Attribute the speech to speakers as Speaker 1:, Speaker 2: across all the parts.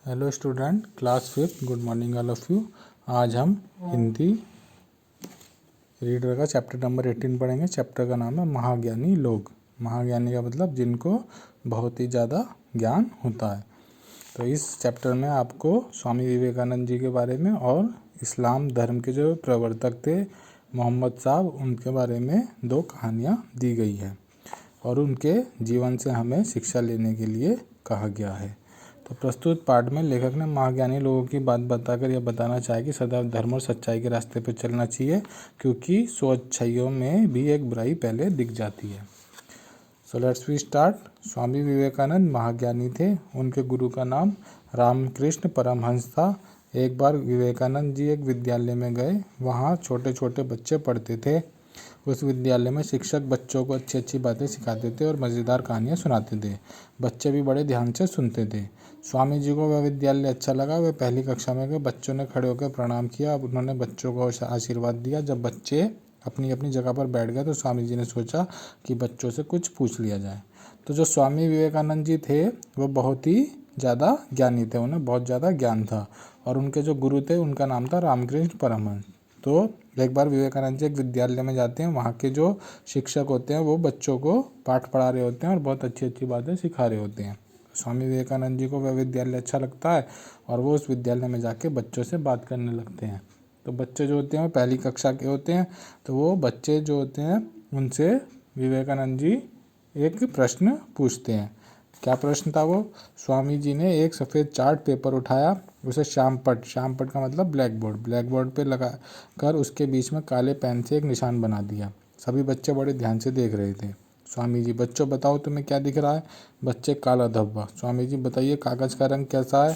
Speaker 1: Hello student, class fifth, good morning all of you. आज हम Hindi reader का chapter number 18 पढ़ेंगे। चैप्टर का नाम है महाज्ञानी लोग। महाज्ञानी का मतलब जिनको बहुत ही ज़्यादा ज्ञान होता है। तो इस चैप्टर में आपको स्वामी विवेकानंद जी के बारे में और इस्लाम धर्म के जो प्रवर्तक थे मोहम्मद साहब, उनके बारे में दो कहानियाँ दी गई है और उनके जीवन से हमें शिक्षा लेने के लिए कहा गया है। तो प्रस्तुत पाठ में लेखक ने महाज्ञानी लोगों की बात बताकर यह बताना चाहे कि सदैव धर्म और सच्चाई के रास्ते पर चलना चाहिए, क्योंकि 100 अच्छाइयों में भी एक बुराई पहले दिख जाती है। So let's we start. Swami Vivekananda महाज्ञानी थे। उनके गुरु का नाम रामकृष्ण परमहंस था। एक बार विवेकानंद जी एक विद्यालय में गए। वहाँ छोटे छोटे बच्चे पढ़ते थे। उस विद्यालय में शिक्षक बच्चों को अच्छी अच्छी बातें सिखाते थे और मज़ेदार कहानियाँ सुनाते थे। बच्चे भी बड़े ध्यान से सुनते थे। स्वामी जी को वह विद्यालय अच्छा लगा। वे पहली कक्षा में गए। बच्चों ने खड़े होकर प्रणाम किया। अब उन्होंने बच्चों को आशीर्वाद दिया। जब बच्चे अपनी अपनी जगह पर बैठ गए तो स्वामी जी ने सोचा कि बच्चों से कुछ पूछ लिया जाए। तो जो स्वामी विवेकानंद जी थे वो बहुत ही ज़्यादा ज्ञानी थे। उन्हें बहुत ज़्यादा ज्ञान था और उनके जो गुरु थे उनका नाम था रामकृष्ण परमहंस। तो एक बार विवेकानंद जी एक विद्यालय में जाते हैं। वहाँ के जो शिक्षक होते हैं वो बच्चों को पाठ पढ़ा रहे होते हैं और बहुत अच्छी अच्छी बातें सिखा रहे होते हैं। स्वामी विवेकानंद जी को वह विद्यालय अच्छा लगता है और वो उस विद्यालय में जाके बच्चों से बात करने लगते हैं। तो बच्चे जो होते हैं वो पहली कक्षा के होते हैं। तो वो बच्चे जो होते हैं उनसे विवेकानंद जी एक प्रश्न पूछते हैं। क्या प्रश्न था वो? स्वामी जी ने एक सफ़ेद चार्ट पेपर उठाया, उसे श्यामपट्ट का मतलब ब्लैक बोर्ड पे लगा कर उसके बीच में काले पेन से एक निशान बना दिया। सभी बच्चे बड़े ध्यान से देख रहे थे। स्वामी जी, बच्चों बताओ तुम्हें क्या दिख रहा है? बच्चे, काला धब्बा। स्वामी जी, बताइए कागज़ का रंग कैसा है?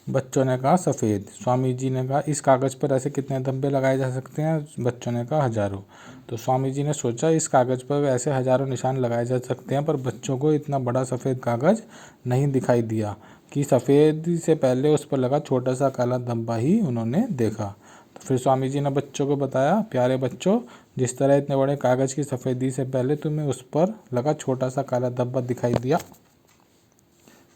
Speaker 1: बच्चों ने कहा सफ़ेद। स्वामी जी ने कहा इस कागज़ पर ऐसे कितने धब्बे लगाए जा सकते हैं? बच्चों ने कहा हज़ारों। तो स्वामी जी ने सोचा इस कागज़ पर ऐसे हज़ारों निशान लगाए जा सकते हैं, पर बच्चों को इतना बड़ा सफ़ेद कागज़ नहीं दिखाई दिया कि सफ़ेद से पहले उस पर लगा छोटा सा काला धब्बा ही उन्होंने देखा। तो फिर स्वामी जी ने बच्चों को बताया, प्यारे बच्चों, जिस तरह इतने बड़े कागज़ की सफ़ेदी से पहले तुम्हें उस पर लगा छोटा सा काला धब्बा दिखाई दिया,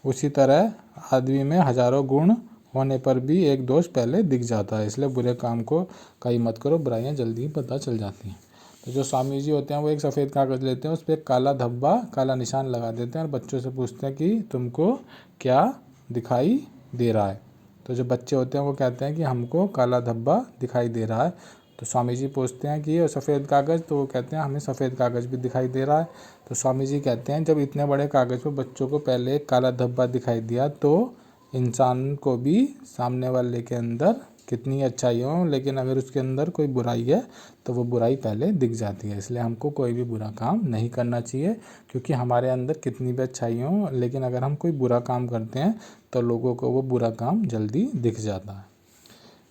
Speaker 1: उसी तरह आदमी में हजारों गुण होने पर भी एक दोष पहले दिख जाता है। इसलिए बुरे काम को कहीं मत करो, बुराइयां जल्दी ही पता चल जाती हैं। तो जो स्वामी जी होते हैं वो एक सफ़ेद कागज़ लेते हैं, उस पर काला धब्बा, काला निशान लगा देते हैं और बच्चों से पूछते हैं कि तुमको क्या दिखाई दे रहा है। तो जो बच्चे होते हैं वो कहते हैं कि हमको काला धब्बा दिखाई दे रहा है। तो स्वामी जी पूछते हैं कि ये सफ़ेद कागज़, तो वो कहते हैं हमें सफ़ेद कागज़ भी दिखाई दे रहा है। तो स्वामी जी कहते हैं जब इतने बड़े कागज़ पर बच्चों को पहले एक काला धब्बा दिखाई दिया तो इंसान को भी सामने वाले के अंदर कितनी अच्छाई हो, लेकिन अगर उसके अंदर कोई बुराई है तो वो बुराई पहले दिख जाती है। इसलिए हमको कोई भी बुरा काम नहीं करना चाहिए, क्योंकि हमारे अंदर कितनी भी अच्छाई हो, लेकिन अगर हम कोई बुरा काम करते हैं तो लोगों को वो बुरा काम जल्दी दिख जाता है।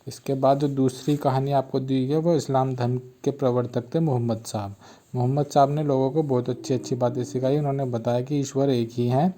Speaker 1: इसके बाद जो दूसरी कहानी आपको दी गई वो इस्लाम धर्म के प्रवर्तक थे मोहम्मद साहब। मोहम्मद साहब ने लोगों को बहुत अच्छी अच्छी बातें सिखाई। उन्होंने बताया कि ईश्वर एक ही है,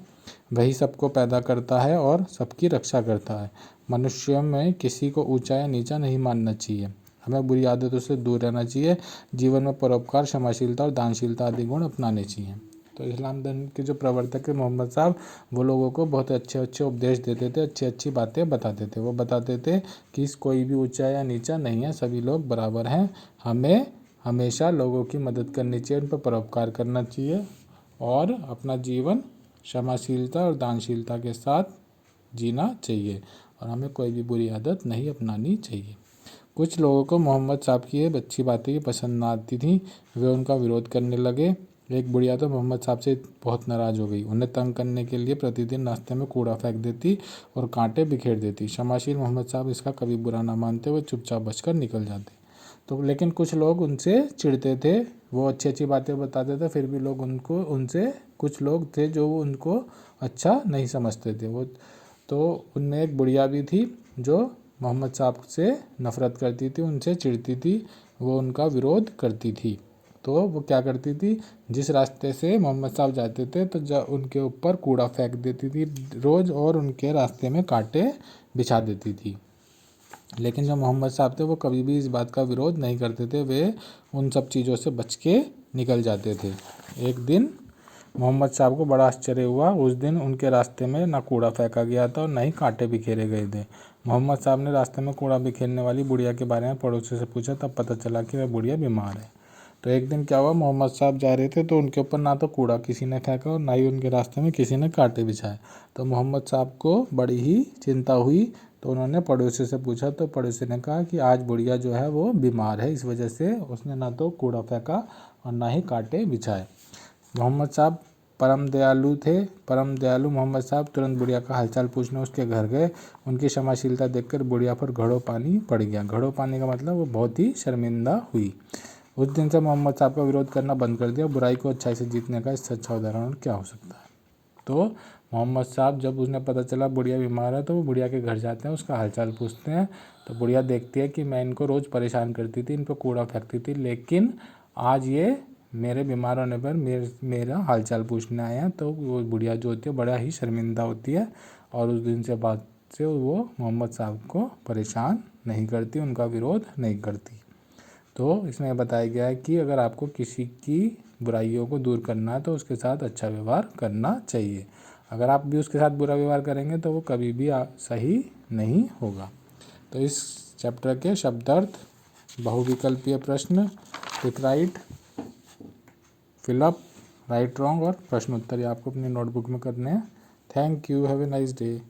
Speaker 1: वही सबको पैदा करता है और सबकी रक्षा करता है। मनुष्यों में किसी को ऊंचा या नीचा नहीं मानना चाहिए। हमें बुरी आदतों से दूर रहना चाहिए। जीवन में परोपकार, क्षमाशीलता और दानशीलता आदि गुण अपनाने चाहिए। तो इस्लाम धर्म के जो प्रवर्तक है मोहम्मद साहब, वो लोगों को बहुत अच्छे अच्छे उपदेश देते थे, अच्छी अच्छी बातें बताते थे। वो बताते थे कि कोई भी ऊंचा या नीचा नहीं है, सभी लोग बराबर हैं। हमें हमेशा लोगों की मदद करनी चाहिए, उन पर परोपकार करना चाहिए और अपना जीवन क्षमाशीलता और दानशीलता के साथ जीना चाहिए और हमें कोई भी बुरी आदत नहीं अपनानी चाहिए। कुछ लोगों को मोहम्मद साहब की ये अच्छी बातें पसंद ना आती थी। वे उनका विरोध करने लगे। एक बुढ़िया तो मोहम्मद साहब से बहुत नाराज़ हो गई। उन्हें तंग करने के लिए प्रतिदिन नाश्ते में कूड़ा फेंक देती और कांटे बिखेर देती। क्षमाशील मोहम्मद साहब इसका कभी बुरा ना मानते, वो चुपचाप बचकर निकल जाते। तो लेकिन कुछ लोग उनसे चिढ़ते थे। वो अच्छी अच्छी बातें बताते थे, फिर भी लोग उनसे कुछ लोग थे जो उनको अच्छा नहीं समझते थे। वो तो उनमें एक बुढ़िया भी थी जो मोहम्मद साहब से नफ़रत करती थी, उनसे चिढ़ती थी, वो उनका विरोध करती थी। तो वो क्या करती थी, जिस रास्ते से मोहम्मद साहब जाते थे तो उनके ऊपर कूड़ा फेंक देती थी रोज़ और उनके रास्ते में कांटे बिछा देती थी। लेकिन जो मोहम्मद साहब थे वो कभी भी इस बात का विरोध नहीं करते थे। वे उन सब चीज़ों से बच के निकल जाते थे। एक दिन मोहम्मद साहब को बड़ा आश्चर्य हुआ। उस दिन उनके रास्ते में न कूड़ा फेंका गया था और न ही कांटे बिखेरे गए थे। मोहम्मद साहब ने रास्ते में कूड़ा बिखेरने वाली बुढ़िया के बारे में पड़ोसी से पूछा, तब पता चला कि वह बुढ़िया बीमार है। तो एक दिन क्या हुआ, मोहम्मद साहब जा रहे थे तो उनके ऊपर ना तो कूड़ा किसी ने फेंका और ना ही उनके रास्ते में किसी ने कांटे बिछाए। तो मोहम्मद साहब को बड़ी ही चिंता हुई। तो उन्होंने पड़ोसी से पूछा, तो पड़ोसी ने कहा कि आज बुढ़िया जो है वो बीमार है, इस वजह से उसने ना तो कूड़ा फेंका और ना ही कांटे बिछाए। मोहम्मद साहब परम दयालु थे। परम दयालु मोहम्मद साहब तुरंत बुढ़िया का हालचाल पूछने उसके घर गए। उनकी क्षमाशीलता देखकर बुढ़िया पर घड़ों पानी पड़ गया। घड़ों पानी का मतलब वो बहुत ही शर्मिंदा हुई। उस दिन से मोहम्मद साहब का विरोध करना बंद कर दिया। बुराई को अच्छाई से जीतने का इससे अच्छा उदाहरण क्या हो सकता है। तो मोहम्मद साहब जब उन्हें पता चला बुढ़िया बीमार है तो वो बुढ़िया के घर जाते हैं, उसका हालचाल पूछते हैं। तो बुढ़िया देखती है कि मैं इनको रोज़ परेशान करती थी, इन पर कूड़ा फेंकती थी, लेकिन आज ये मेरे बीमार होने पर मेरा हालचाल पूछने आए हैं। तो वो बुढ़िया जो होती है बड़ा ही शर्मिंदा होती है और उस दिन से बाद से वो मोहम्मद साहब को परेशान नहीं करती, उनका विरोध नहीं करती। तो इसमें बताया गया है कि अगर आपको किसी की बुराइयों को दूर करना है तो उसके साथ अच्छा व्यवहार करना चाहिए। अगर आप भी उसके साथ बुरा व्यवहार करेंगे तो वो कभी भी सही नहीं होगा। तो इस चैप्टर के शब्दार्थ, बहुविकल्पीय प्रश्न, pick right, fill up, right wrong और प्रश्न उत्तर आपको अपनी नोटबुक में करने हैं। Thank you, have a nice day.